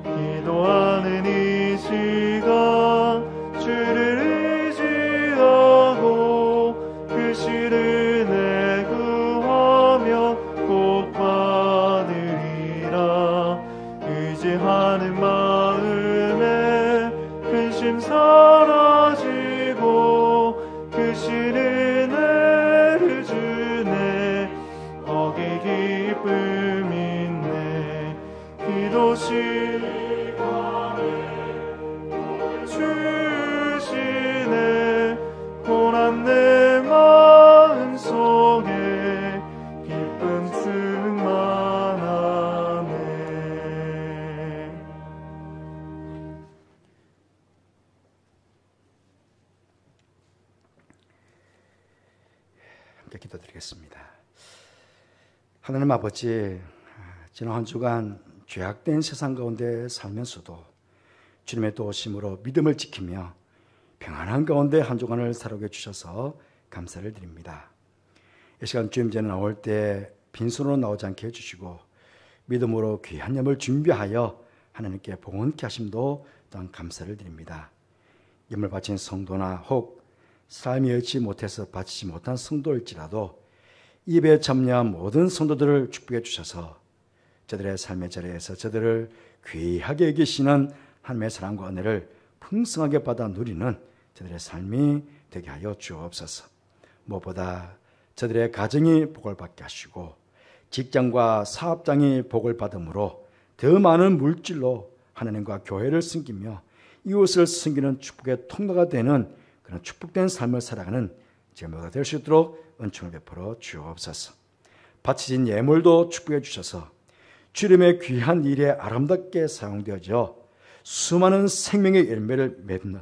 Speaker 1: 기도하는 이 시간 주를 의지하고 크신 은혜 구하며 꼭 받으리라. 의지하는 마음에 근심 사라지고 크신 은혜를 주네. 거기 기쁨 있네. 기도 시간에 주시네. 고난 내 마음 속에 기쁨 충만하네.
Speaker 3: 함께 기도드리겠습니다. 하나님 아버지, 지난 한 주간 죄악된 세상 가운데 살면서도 주님의 도우심으로 믿음을 지키며 평안한 가운데 한 주간을 살아오게 주셔서 감사를 드립니다. 이 시간 주님 전에 나올 때 빈손으로 나오지 않게 해주시고 믿음으로 귀한 예물 준비하여 하나님께 봉헌케 하심도 또한 감사를 드립니다. 예물 바친 성도나 혹 삶이 여치 못해서 바치지 못한 성도일지라도 입에 참여한 모든 성도들을 축복해 주셔서 저들의 삶의 자리에서 저들을 귀하게 여기시는 하나님의 사랑과 은혜를 풍성하게 받아 누리는 저들의 삶이 되게 하여 주옵소서. 무엇보다 저들의 가정이 복을 받게 하시고 직장과 사업장이 복을 받음으로 더 많은 물질로 하나님과 교회를 섬기며 이웃을 섬기는 축복의 통로가 되는 그런 축복된 삶을 살아가는 제모가 될 수 있도록 은총을 베풀어 주옵소서. 바치신 예물도 축복해 주셔서 주님의 귀한 일에 아름답게 사용되어져 수많은 생명의 열매를 맺는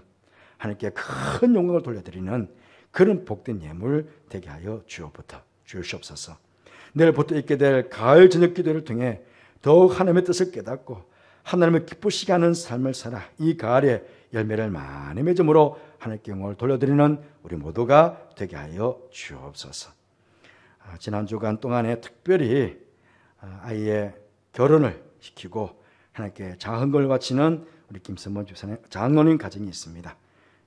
Speaker 3: 하나님께 큰 영광을 돌려드리는 그런 복된 예물 되게 하여 주옵소서. 내일부터 있게 될 가을 저녁 기도를 통해 더욱 하나님의 뜻을 깨닫고 하나님을 기쁘시게 하는 삶을 살아 이 가을에 열매를 많이 맺음으로 하나님께 영광을 돌려드리는 우리 모두가 되게 하여 주옵소서. 지난 주간 동안에 특별히 아이의 결혼을 시키고 하나님께 장흥금을 바치는 우리 김선모 집사님 장로님 가정이 있습니다.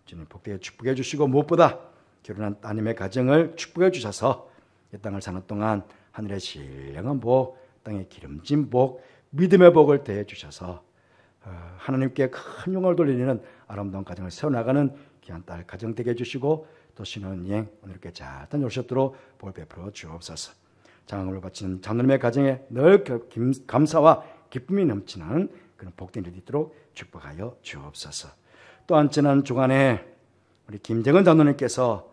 Speaker 3: 주님 복되게 축복해 주시고 무엇보다 결혼한 따님의 가정을 축복해 주셔서 이 땅을 사는 동안 하늘의 신령한 복, 땅의 기름진 복, 믿음의 복을 대해 주셔서 하나님께 큰 영광을 돌리는 아름다운 가정을 세워나가는 귀한 딸 가정 되게 해주시고 또 신혼여행 오늘 이렇게 잘 다녀오셨도록 복 베풀어 주옵소서. 장흥금을 바치는 장로님의 가정에 늘 감사와 기쁨이 넘치는 그런 복된 일이 있도록 축복하여 주옵소서. 또한 지난 주간에 우리 김정은 장로님께서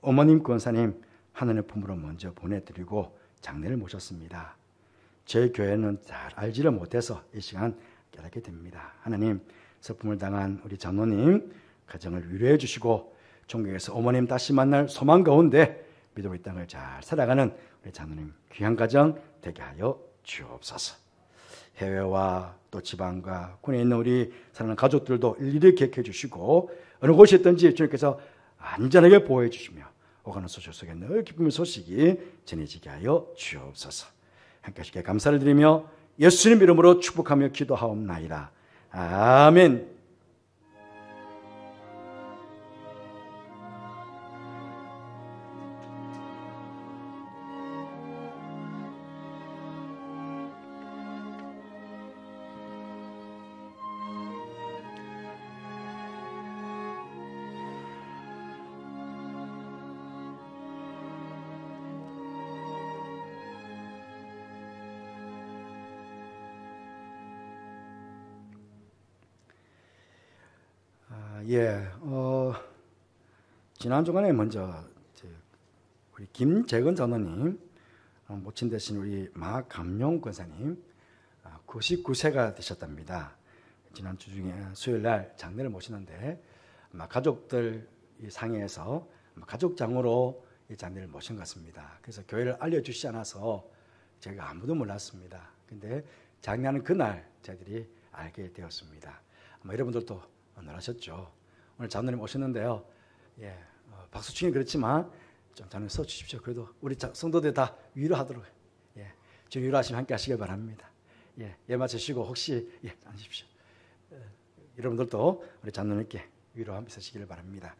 Speaker 3: 어머님 권사님 하늘의 품으로 먼저 보내드리고 장례를 모셨습니다. 저희 교회는 잘 알지를 못해서 이 시간 깨닫게 됩니다. 하나님 슬픔을 당한 우리 장로님 가정을 위로해 주시고 종교에서 어머님 다시 만날 소망 가운데 믿음의 이 땅을 잘 살아가는 우리 장로님 귀한 가정 되게 하여 주옵소서. 해외와 또 지방과 군에 있는 우리 사랑하는 가족들도 일일이 기억해 주시고 어느 곳에 있든지 주님께서 안전하게 보호해 주시며 오가는 소식 속에 늘 기쁨의 소식이 전해지게 하여 주옵소서. 함께 하시기에 감사를 드리며 예수님 이름으로 축복하며 기도하옵나이다. 아멘. 지난 주간에 먼저 우리 김재근 장로님 모친 되신 우리 마감용 권사님 99세가 되셨답니다. 지난 주 중에 수요일 날 장례를 모시는데 가족들 상회에서 가족장으로 이 장례를 모신 것 같습니다. 그래서 교회를 알려주시지 않아서 제가 아무도 몰랐습니다. 근데 장례하는 그날 저희들이 알게 되었습니다. 아마 여러분들도 놀라셨죠. 오늘 장로님 오셨는데요. 박수치긴 그렇지만 좀 장로님 써주십시오. 그래도 우리 성도들 다 위로하도록 좀 위로하시면 함께 하시길 바랍니다. 맞으시고 혹시 앉으십시오. 여러분들도 우리 장로님께 위로함 있으시기를 바랍니다.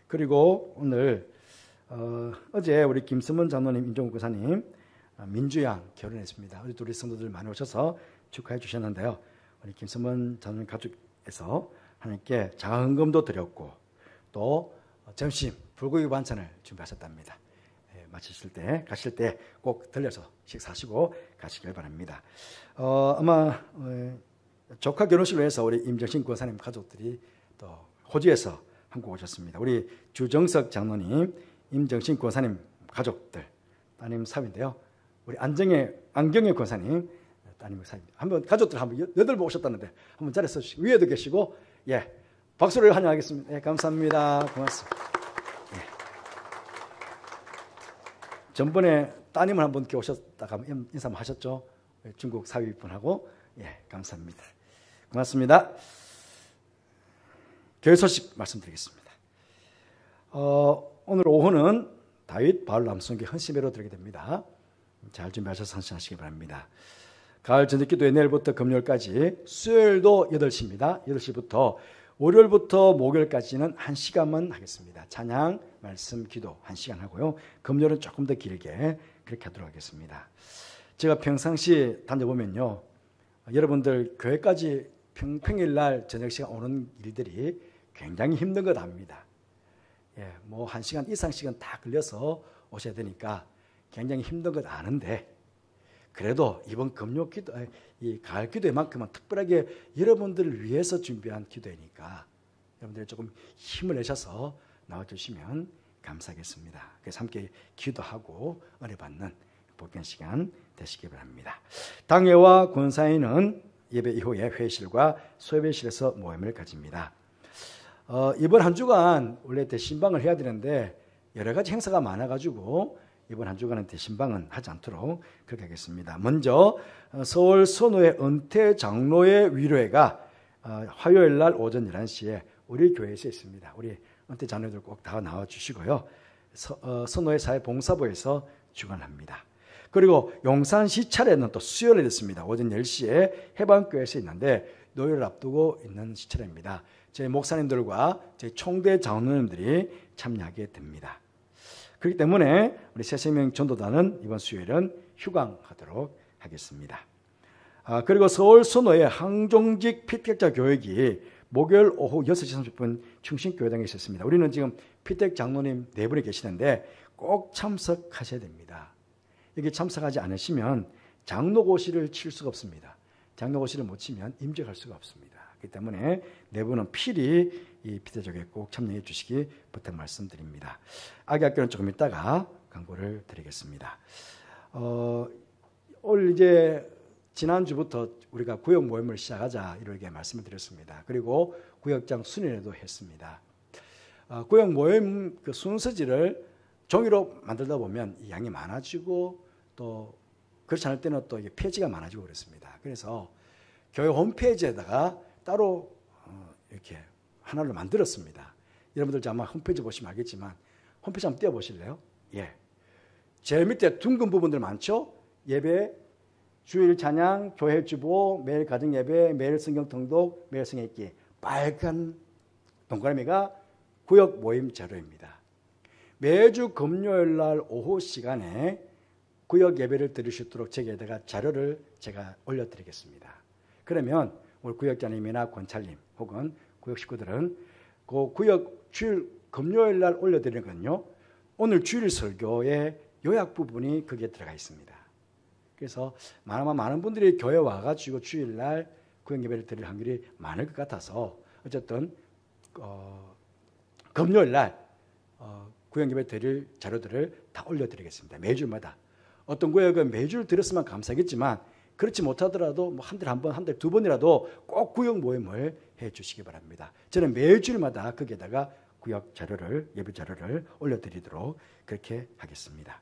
Speaker 3: 그리고 오늘 어제 우리 김수문 장로님, 임종국 교사님 민주양 결혼했습니다. 우리 둘이 성도들 많이 오셔서 축하해 주셨는데요. 우리 김수문 장로님 가족에서 하나님께 장흥금도 드렸고 또 점심 불고기 반찬을 준비하셨답니다. 마치실 때 가실 때 꼭 들려서 식사하시고 가시길 바랍니다. 아마 조카 결혼식을 위해서 우리 임정신 권사님 가족들이 또 호주에서 한국 오셨습니다. 우리 주정석 장로님, 임정신 권사님 가족들 따님 사위인데요. 우리 안경의 권사님 따님 사위 한번 가족들 한번 8분 오셨다는데 한번 자리에서 위에도 계시고 박수를 환영하겠습니다. 감사합니다. 고맙습니다. 전번에 따님을 한번 오셨다가 인사 한번 하셨죠? 중국 사위분하고 감사합니다. 고맙습니다. 교회 소식 말씀드리겠습니다. 오늘 오후는 다윗 바울 남성교 헌신회로 들게 됩니다. 잘 준비하셔서 헌신하시기 바랍니다. 가을 저녁기도회 내일부터 금요일까지, 수요일도 8시입니다. 8시부터 월요일부터 목요일까지는 1시간만 하겠습니다. 찬양, 말씀, 기도 1시간 하고요. 금요일은 조금 더 길게 그렇게 하도록 하겠습니다. 제가 평상시 다녀보면요, 여러분들 교회까지 평일날 저녁 시간 오는 일들이 굉장히 힘든 것 압니다. 예, 뭐 1시간 이상 시간 다 걸려서 오셔야 되니까 굉장히 힘든 것 아는데, 그래도 이번 금요 기도, 이 가을 기도회만큼은 특별하게 여러분들을 위해서 준비한 기도회니까 여러분들이 조금 힘을 내셔서 나와주시면 감사하겠습니다. 그래서 함께 기도하고 은혜 받는 복된 시간 되시기 바랍니다. 당회와 권사회는 예배 이후에 회의실과 소예배실에서 모임을 가집니다. 이번 한 주간 원래 대신방을 해야 되는데 여러 가지 행사가 많아가지고 이번 한 주간은 대신방은 하지 않도록 그렇게 하겠습니다. 먼저 서울 선호의 은퇴 장로의 위로회가 화요일 날 오전 11시에 우리 교회에서 있습니다. 우리 은퇴 장로들 꼭 다 나와주시고요. 선호의 사회봉사부에서 주관합니다. 그리고 용산시 차례는 또 수요일에 있습니다. 오전 10시에 해방교회에서 있는데 노예를 앞두고 있는 시차례입니다. 저희 목사님들과 저희 총대 장로님들이 참여하게 됩니다. 그렇기 때문에 우리 새생명 전도단은 이번 수요일은 휴강하도록 하겠습니다. 그리고 서울 선호의 항종직 피택자 교육이 목요일 오후 6시 30분 충신교회당에 있었습니다. 우리는 지금 피택 장로님 4분이 계시는데 꼭 참석하셔야 됩니다. 여기 참석하지 않으시면 장로고시를 칠 수가 없습니다. 장로고시를 못 치면 임직할 수가 없습니다. 그렇기 때문에 4분은 필히 이 피대족에 꼭 참여해 주시기 부탁 말씀드립니다. 아기학교는 조금 이따가 광고를 드리겠습니다. 오늘 이제 지난주부터 우리가 구역 모임을 시작하자 이렇게 말씀을 드렸습니다. 그리고 구역장 순회도 했습니다. 구역 모임 그 순서지를 종이로 만들다 보면 양이 많아지고 또 그렇지 않을 때는 또 이게 폐지가 많아지고 그렇습니다. 그래서 교회 홈페이지에다가 따로 이렇게 하나를 만들었습니다. 여러분들 아마 홈페이지 보시면 알겠지만 홈페이지 한번 띄워보실래요? 예. 제일 밑에 둥근 부분들 많죠? 예배, 주일 찬양, 교회 주보, 매일 가정 예배, 매일 성경 통독, 매일 성경 읽기. 빨간 동그라미가 구역 모임 자료입니다. 매주 금요일 날 오후 시간에 구역 예배를 들을 수 있도록 제게다가 자료를 제가 올려드리겠습니다. 그러면 우리 구역장님이나 권찰님 혹은 구역 식구들은 그 구역 주일 금요일 날 올려드리는 건요, 오늘 주일 설교의 요약 부분이 거기에 들어가 있습니다. 그래서 많은 분들이 교회 와가지고 주일 날 구역 예배를 드릴 확률이 많을 것 같아서 어쨌든 금요일 날 구역 예배 드릴 자료들을 다 올려드리겠습니다. 매주마다. 어떤 구역은 매주 드렸으면 감사하겠지만 그렇지 못하더라도 뭐 한 달에 한 번, 한 달에 2번이라도 꼭 구역 모임을 해 주시기 바랍니다. 저는 매주일마다 거기에다가 구역 자료를, 예배 자료를 올려드리도록 그렇게 하겠습니다.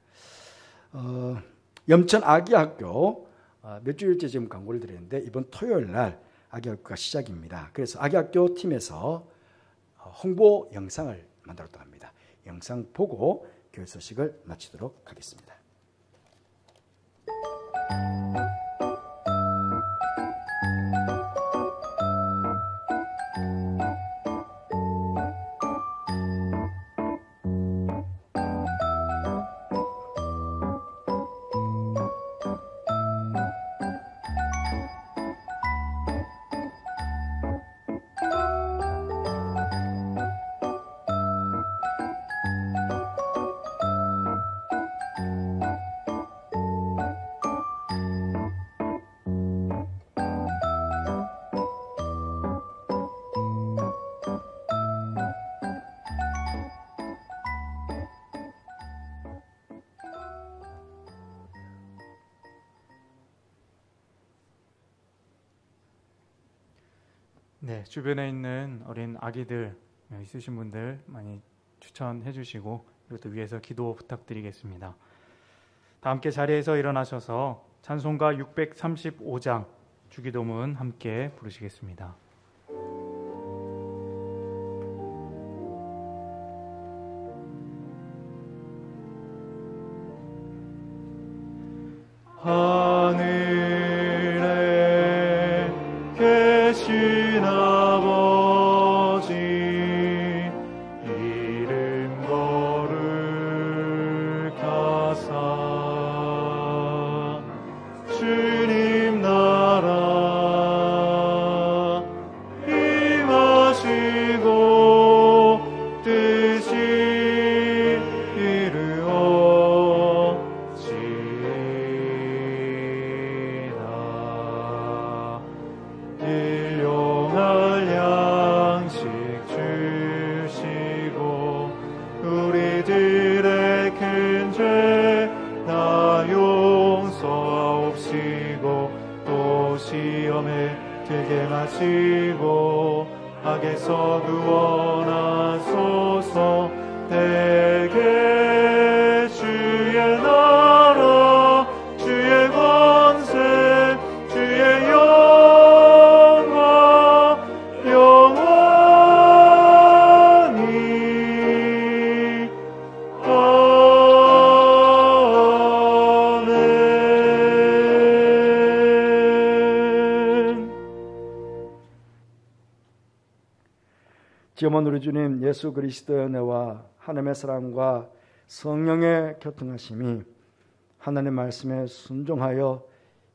Speaker 3: 염천 아기학교 몇 주일째 지금 광고를 드리는데 이번 토요일 날 아기학교가 시작입니다. 그래서 아기학교 팀에서 홍보 영상을 만들었다고 합니다. 영상 보고 교회 소식을 마치도록 하겠습니다.
Speaker 1: 네, 주변에 있는 어린 아기들 있으신 분들 많이 추천해 주시고 이것도 위해서 기도 부탁드리겠습니다. 다 함께 자리에서 일어나셔서 찬송가 635장 주기도문 함께 부르시겠습니다. 하늘에 계신 아버지 이름 거룩하사 주님 나라 임하시고 뜻이 이루어지이다. 일용할 양식 주시고 우리들의 큰 죄 다 용서하옵시고 또 시험에 들게 마시고 악에서 구원하소서. 대개 주의 나라 주의 권세 주의 영광 영원히 아멘.
Speaker 3: 지금은 우리 주님 예수 그리스도의 은혜와 하나님의 사랑과 성령의 교통하심이 하나님의 말씀에 순종하여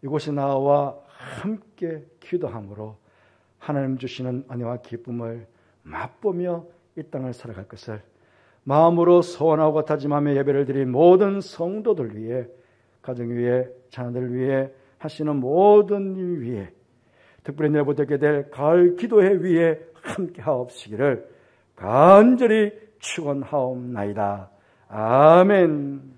Speaker 3: 이곳에 나와 함께 기도함으로 하나님 주시는 은혜와 기쁨을 맛보며 이 땅을 살아갈 것을 마음으로 소원하고 다짐하며 예배를 드린 모든 성도들 위해, 가정 위해, 자녀들 위해, 하시는 모든 일 위해, 특별히 내일부터 될 가을 기도회 위에 함께 하옵시기를 간절히 축원하옵나이다. 아멘.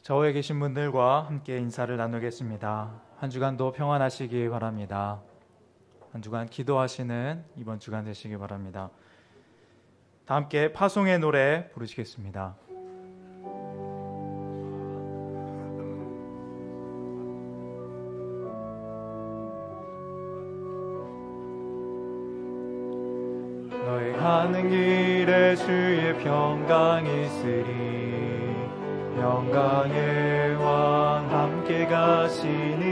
Speaker 1: 저에 계신 분들과 함께 인사를 나누겠습니다. 한 주간도 평안하시기 바랍니다. 한 주간 기도하시는 이번 주간 되시기 바랍니다. 다 함께 파송의 노래 부르시겠습니다. 너의 가는 길에 주의 평강이 있으리. 영광의 왕 함께 가시니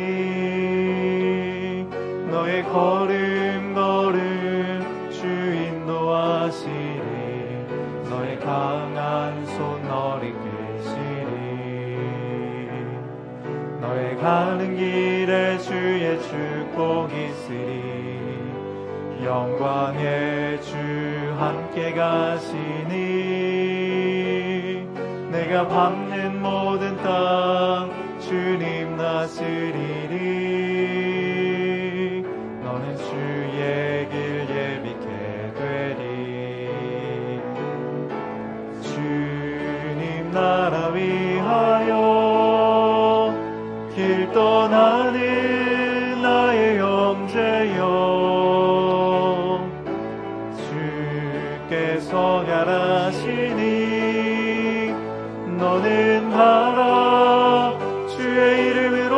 Speaker 1: 너의 걸음 주 인도하시리. 너의 강한 손 너를 이끄시리. 너의 가는 길에 주의 축복이 있으리. 영광의 주 함께 가시니 내가 밟는 모든 땅 주님 다스리리. 너는 주의 길 예비케 되리. 주님 나라 위하여 길 떠나는 나의 형제여, 주께서 가라시니 너는 가라. 주의 이름으로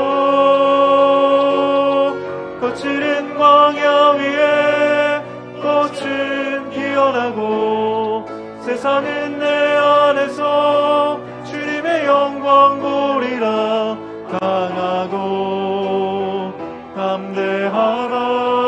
Speaker 1: 거칠은 광야 위에 꽃은 피어나고 세상은 내 안에서 주님의 영광 보리라. 강하고 담대하라.